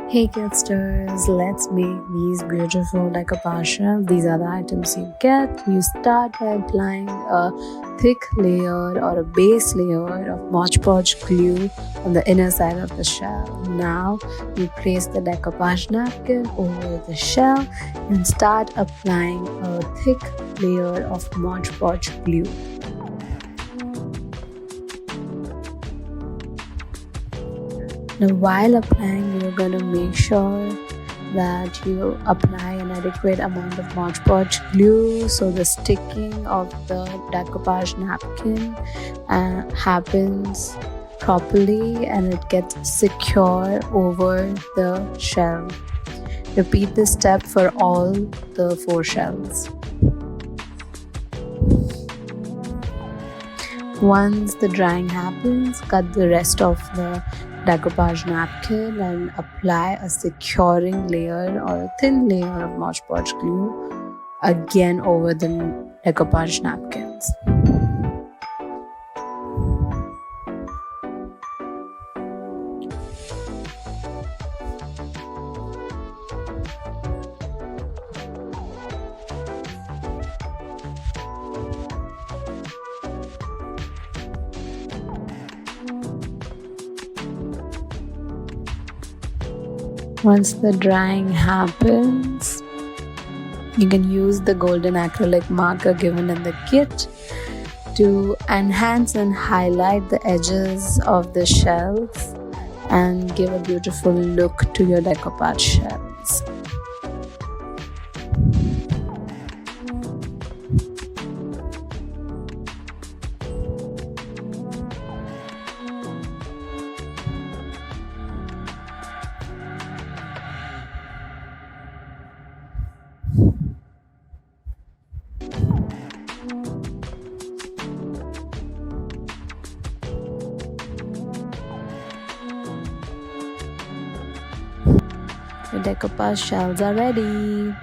Hey Kitsters, let's make these beautiful decoupage shells. These are the items you get. You start by applying a thick layer or a base layer of Mod Podge glue on the inner side of the shell. Now you place the decoupage napkin over the shell and start applying a thick layer of Mod Podge glue. Now while applying, you're going to make sure that you apply an adequate amount of Mod Podge glue so the sticking of the decoupage napkin happens properly and it gets secure over the shell. Repeat this step for all the 4 shells. Once the drying happens, cut the rest of the decoupage napkin and apply a securing layer or a thin layer of Mod Podge glue again over the decoupage napkins. Once the drying happens, you can use the golden acrylic marker given in the kit to enhance and highlight the edges of the shells and give a beautiful look to your decoupage shells. Your decoupage shells are ready.